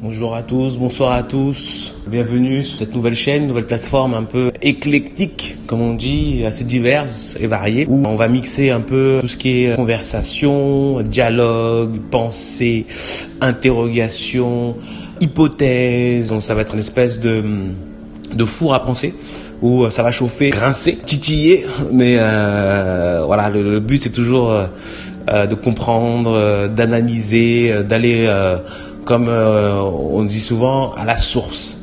Bonjour à tous, bonsoir à tous. Bienvenue sur cette nouvelle chaîne, nouvelle plateforme un peu éclectique, comme on dit, assez diverse et variée, où on va mixer un peu tout ce qui est conversation, dialogue, pensée, interrogation, hypothèse. Donc ça va être une espèce de four à penser, où ça va chauffer, grincer, titiller, mais voilà, le but c'est toujours de comprendre, d'analyser, d'aller comme on dit souvent, à la source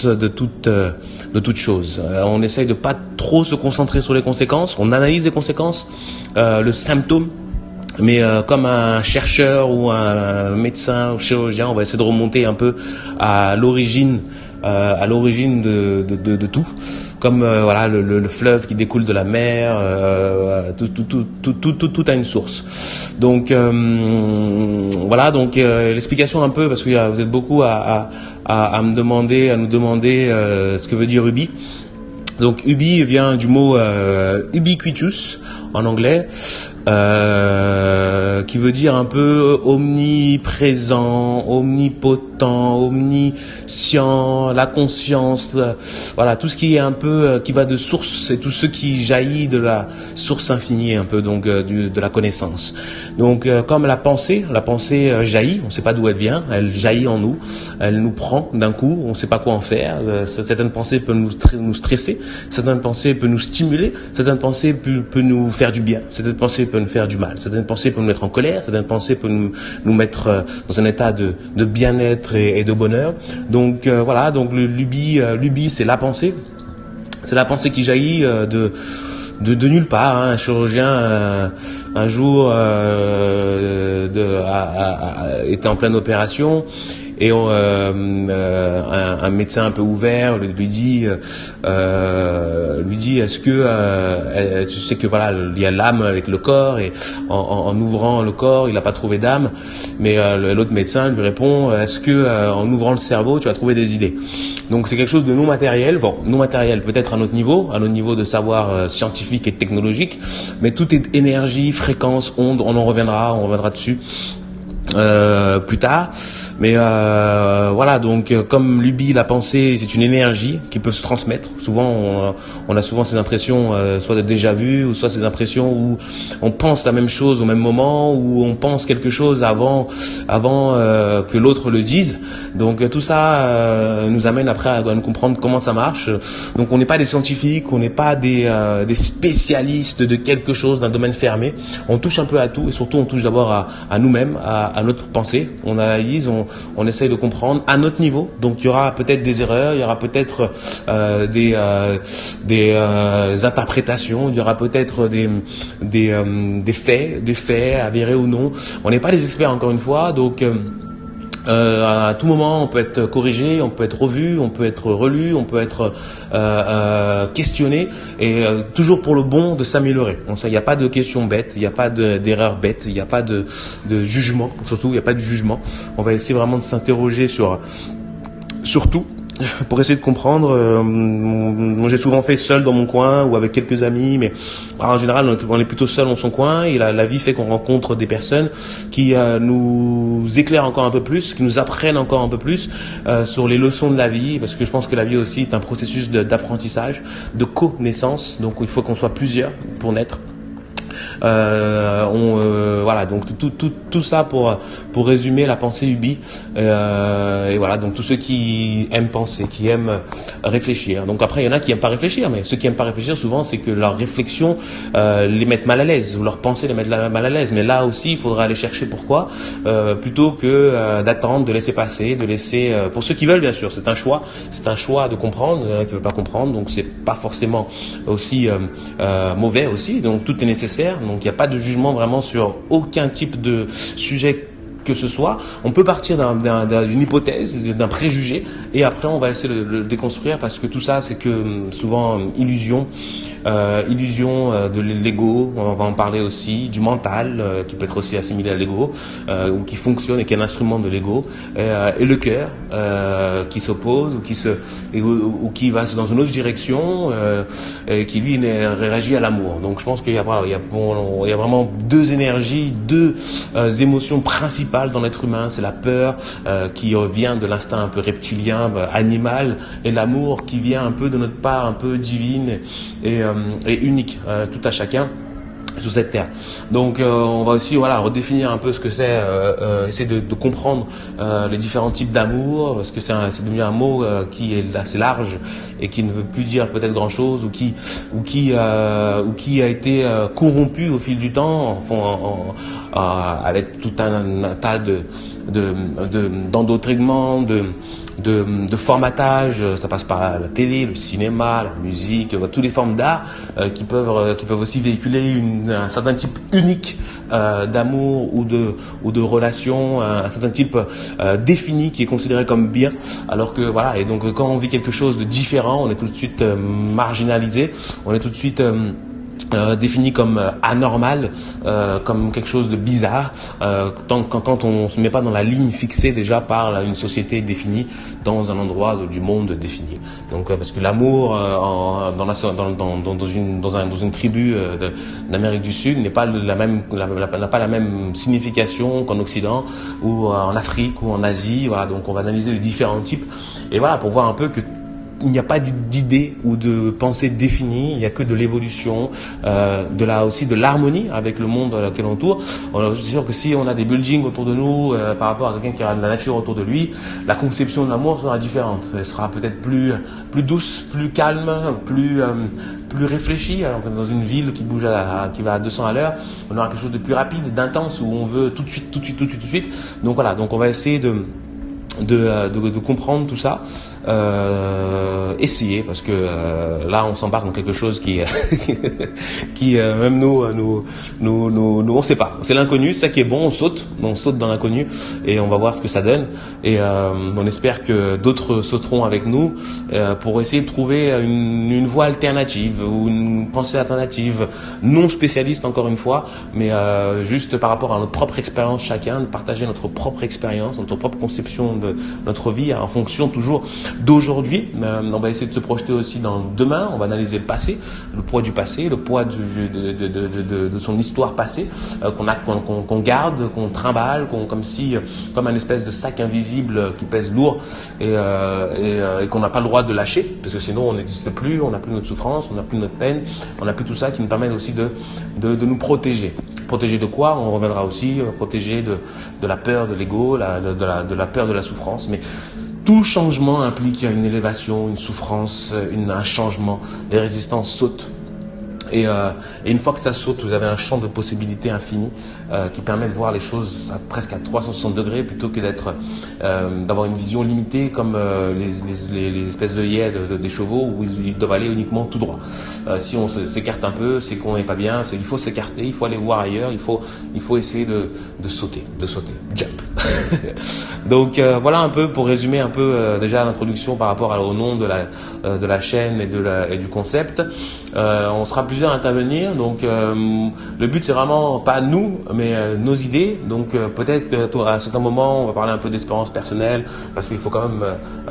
de toute chose. On essaye de pas trop se concentrer sur les conséquences, on analyse les conséquences, le symptôme, mais comme un chercheur ou un médecin ou chirurgien, on va essayer de remonter un peu à l'origine de tout, comme voilà le fleuve qui découle de la mer, tout a une source. Donc voilà, donc l'explication un peu, parce que vous êtes beaucoup à nous demander ce que veut dire Ubi. Donc Ubi vient du mot ubiquitous en anglais, qui veut dire un peu omniprésent, omnipotent, omniscient, la conscience, voilà, tout ce qui est un peu qui va de source, et tout ce qui jaillit de la source infinie un peu, donc de la connaissance. Donc comme la pensée jaillit, on ne sait pas d'où elle vient, elle jaillit en nous, elle nous prend d'un coup, on ne sait pas quoi en faire. Certaines pensées peuvent nous stresser, certaines pensées peuvent nous stimuler, certaines pensées peuvent nous faire du bien, certaines pensées peuvent nous faire du mal, certaines pensées peuvent nous mettre en colère, certaines pensées peuvent nous mettre dans un état de bien-être et de bonheur. Donc voilà, donc l'ubi c'est la pensée qui jaillit de nulle part. Un chirurgien un jour était en pleine opération, et un médecin un peu ouvert lui dit est-ce que tu sais que voilà, il y a l'âme avec le corps, et en ouvrant le corps il n'a pas trouvé d'âme, mais l'autre médecin lui répond est-ce que en ouvrant le cerveau tu vas trouver des idées. Donc c'est quelque chose de non matériel, peut-être à notre niveau de savoir scientifique et technologique, mais tout est énergie, fréquence, onde, on reviendra dessus plus tard, mais voilà, donc comme l'ubi, la pensée, c'est une énergie qui peut se transmettre. Souvent on a souvent ces impressions soit de déjà vu, ou soit ces impressions où on pense la même chose au même moment, où on pense quelque chose avant que l'autre le dise. Donc tout ça nous amène après à nous comprendre comment ça marche. Donc on n'est pas des scientifiques, on n'est pas des spécialistes de quelque chose, d'un domaine fermé. On touche un peu à tout, et surtout on touche d'abord à nous-mêmes, à notre pensée, on analyse, on essaye de comprendre à notre niveau. Donc il y aura peut-être des erreurs, il y aura peut-être des interprétations, il y aura peut-être des faits avérés ou non. On n'est pas des experts, encore une fois, donc à tout moment on peut être corrigé, on peut être revu, on peut être relu, on peut être questionné, et toujours pour le bon de s'améliorer. Il n'y a pas de questions bêtes, il n'y a pas d'erreurs bêtes, il n'y a pas de jugement, surtout il n'y a pas de jugement. On va essayer vraiment de s'interroger sur tout, pour essayer de comprendre. Moi j'ai souvent fait seul dans mon coin ou avec quelques amis, mais en général on est plutôt seul dans son coin, et la vie fait qu'on rencontre des personnes qui nous éclairent encore un peu plus, qui nous apprennent encore un peu plus sur les leçons de la vie, parce que je pense que la vie aussi est un processus d'apprentissage, de connaissance. Donc il faut qu'on soit plusieurs pour naître. Voilà, donc tout ça pour résumer la pensée Ubi, et voilà, donc tous ceux qui aiment penser, qui aiment réfléchir. Donc après il y en a qui aiment pas réfléchir, mais ceux qui aiment pas réfléchir, souvent c'est que leur réflexion les met mal à l'aise, ou leur pensée les met mal à l'aise. Mais là aussi il faudra aller chercher pourquoi, plutôt que d'attendre, de laisser passer, de laisser pour ceux qui veulent, bien sûr, c'est un choix de comprendre. Il y en a qui veulent pas comprendre, donc c'est pas forcément aussi mauvais aussi, donc tout est nécessaire. Donc il n'y a pas de jugement vraiment sur aucun type de sujet que ce soit. On peut partir d'une hypothèse, d'un préjugé, et après on va essayer de le déconstruire, parce que tout ça c'est que souvent illusion de l'ego. On va en parler aussi, du mental qui peut être aussi assimilé à l'ego, ou qui fonctionne et qui est un instrument de l'ego, et le cœur qui s'oppose, ou qui va dans une autre direction, et qui lui réagit à l'amour. Donc je pense qu'il y a vraiment deux énergies, deux émotions principales principal dans l'être humain, c'est la peur qui vient de l'instinct un peu reptilien, animal, et l'amour qui vient un peu de notre part un peu divine et unique, tout à chacun sur cette terre. Donc on va aussi redéfinir un peu ce que c'est, essayer de comprendre les différents types d'amour, parce que c'est devenu un mot qui est assez large et qui ne veut plus dire peut-être grand chose, ou qui a été corrompu au fil du temps, avec tout un tas d'endoctrinement, de formatage. Ça passe par la télé, le cinéma, la musique, toutes les formes d'art qui peuvent aussi véhiculer un certain type unique d'amour ou de relation, un certain type défini qui est considéré comme bien, alors que voilà. Et donc quand on vit quelque chose de différent, on est tout de suite marginalisé, on est tout de suite défini comme anormal, comme quelque chose de bizarre, quand on se met pas dans la ligne fixée déjà par une société définie, dans un endroit du monde défini. Donc parce que l'amour dans une tribu d'Amérique du Sud n'a pas la même signification qu'en Occident ou en Afrique ou en Asie. Voilà, donc on va analyser les différents types et voilà pour voir un peu que il n'y a pas d'idée ou de pensée définie, il n'y a que de l'évolution, aussi de l'harmonie avec le monde qui l'entoure. On est sûr que si on a des buildings autour de nous, par rapport à quelqu'un qui a de la nature autour de lui, la conception de l'amour sera différente. Elle sera peut-être plus douce, plus calme, plus réfléchie. Alors que dans une ville qui bouge qui va à 200 à l'heure, on aura quelque chose de plus rapide, d'intense, où on veut tout de suite. Donc voilà, donc on va essayer de comprendre tout ça, essayer, parce que là on s'embarque dans quelque chose qui même nous on sait pas, c'est l'inconnu, c'est ça qui est bon, on saute dans l'inconnu et on va voir ce que ça donne, et on espère que d'autres sauteront avec nous pour essayer de trouver une voie alternative ou une pensée alternative, non spécialiste encore une fois, mais juste par rapport à notre propre expérience chacun, de partager notre propre expérience, notre propre conception de notre vie en fonction toujours d'aujourd'hui. On va essayer de se projeter aussi dans demain, on va analyser le passé, le poids du passé, le poids de son histoire passée, qu'on garde, qu'on trimballe, comme un espèce de sac invisible qui pèse lourd et qu'on n'a pas le droit de lâcher, parce que sinon on n'existe plus, on n'a plus notre souffrance, on n'a plus notre peine, on n'a plus tout ça qui nous permet aussi de nous protéger. Protéger de quoi? On reviendra aussi, protéger de la peur de l'ego, de la peur de la souffrance, mais tout changement implique une élévation, une souffrance, un changement. Les résistances sautent. Et une fois que ça saute, vous avez un champ de possibilités infini qui permet de voir les choses presque à 360 degrés plutôt que d'avoir une vision limitée comme les espèces de yeux des chevaux où ils doivent aller uniquement tout droit. Si on s'écarte un peu, c'est qu'on n'est pas bien. Il faut s'écarter, il faut aller voir ailleurs, il faut essayer de sauter, jump. Donc voilà un peu pour résumer un peu déjà l'introduction par rapport au nom de la chaîne et du concept. On sera plusieurs à intervenir, donc le but c'est vraiment pas nous mais nos idées, donc peut-être à certains moments on va parler un peu d'expérience personnelle parce qu'il faut quand même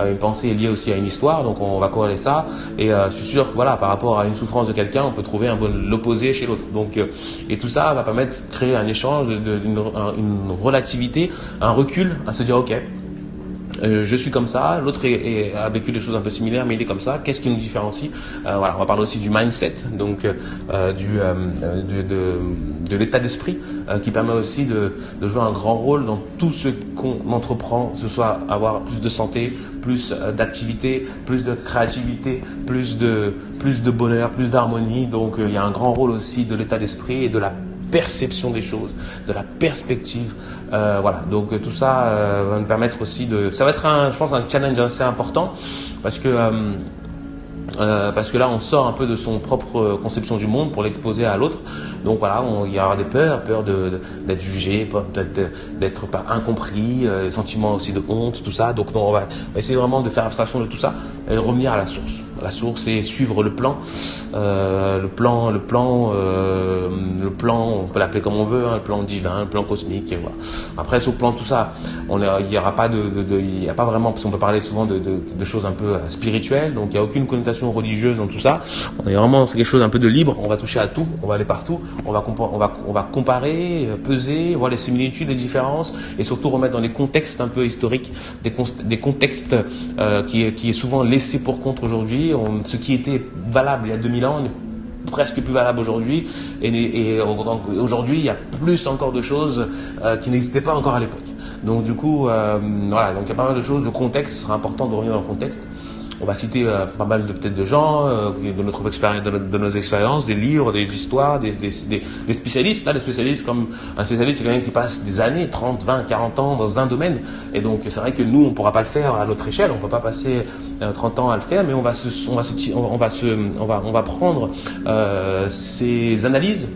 une pensée liée aussi à une histoire, donc on va corréler ça et je suis sûr que voilà, par rapport à une souffrance de quelqu'un on peut trouver un peu l'opposé chez l'autre, donc et tout ça va permettre de créer un échange, une relativité, un recul, à se dire ok, je suis comme ça, l'autre a vécu des choses un peu similaires, mais il est comme ça. Qu'est-ce qui nous différencie? Voilà, on va parler aussi du mindset, donc de l'état d'esprit, qui permet aussi de jouer un grand rôle dans tout ce qu'on entreprend, que ce soit avoir plus de santé, plus d'activité, plus de créativité, plus de bonheur, plus d'harmonie. Donc il y a un grand rôle aussi de l'état d'esprit et de la perception des choses, de la perspective, voilà. Donc tout ça va nous permettre aussi ça va être je pense un challenge assez important parce que là on sort un peu de son propre conception du monde pour l'exposer à l'autre. Donc voilà, il y aura des peur d'être jugé, peur d'être pas incompris, sentiment aussi de honte, tout ça. Donc on va essayer vraiment de faire abstraction de tout ça et de revenir à la source. La source et suivre le plan. Le plan, on peut l'appeler comme on veut, hein, le plan divin, le plan cosmique. Et voilà. Après, sur le plan tout ça, il n'y aura pas il y a pas vraiment, parce qu'on peut parler souvent de choses un peu spirituelles, donc il n'y a aucune connotation religieuse dans tout ça. On est vraiment, c'est quelque chose un peu de libre. On va toucher à tout, on va aller partout, on va comparer, peser, voir les similitudes, les différences, et surtout remettre dans les contextes un peu historiques, des contextes qui est souvent laissé pour compte aujourd'hui. Ce qui était valable il y a 2000 ans n'est presque plus valable aujourd'hui, et aujourd'hui il y a plus encore de choses qui n'existaient pas encore à l'époque. Donc du coup, voilà, donc il y a pas mal de choses, le contexte, ce sera important de revenir dans le contexte. On va citer pas mal peut-être de gens, de notre expérience, de nos expériences, des livres, des histoires, des spécialistes. Là, les spécialistes, comme un spécialiste, c'est quelqu'un qui passe des années, 30, 20, 40 ans dans un domaine. Et donc, c'est vrai que nous, on pourra pas le faire à notre échelle. On peut pas passer 30 ans à le faire, mais on va prendre ces analyses.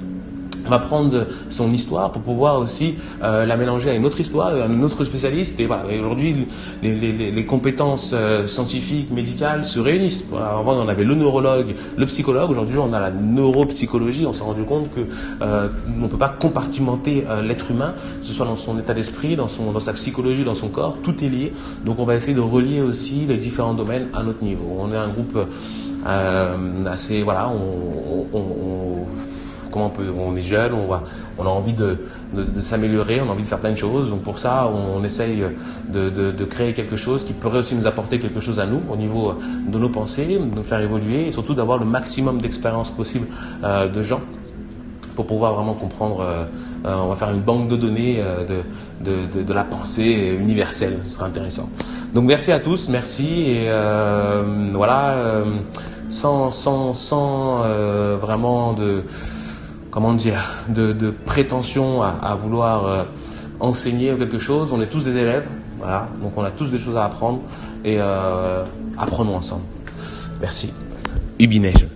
On va prendre son histoire pour pouvoir aussi la mélanger à une autre histoire, à un autre spécialiste. Et voilà. Et aujourd'hui, les compétences scientifiques, médicales se réunissent. Voilà. Avant, on avait le neurologue, le psychologue. Aujourd'hui, on a la neuropsychologie. On s'est rendu compte que on ne peut pas compartimenter l'être humain, que ce soit dans son état d'esprit, dans sa psychologie, dans son corps. Tout est lié. Donc, on va essayer de relier aussi les différents domaines à notre niveau. On est un groupe assez, voilà, on est jeune, on a envie de s'améliorer, on a envie de faire plein de choses. Donc pour ça, on essaye de créer quelque chose qui pourrait aussi nous apporter quelque chose à nous au niveau de nos pensées, de nous faire évoluer et surtout d'avoir le maximum d'expérience possible de gens pour pouvoir vraiment comprendre. On va faire une banque de données de la pensée universelle. Ce sera intéressant. Donc merci à tous, merci et voilà, sans vraiment de prétention à vouloir enseigner quelque chose. On est tous des élèves, voilà, donc on a tous des choses à apprendre et apprenons ensemble. Merci. Ubinej.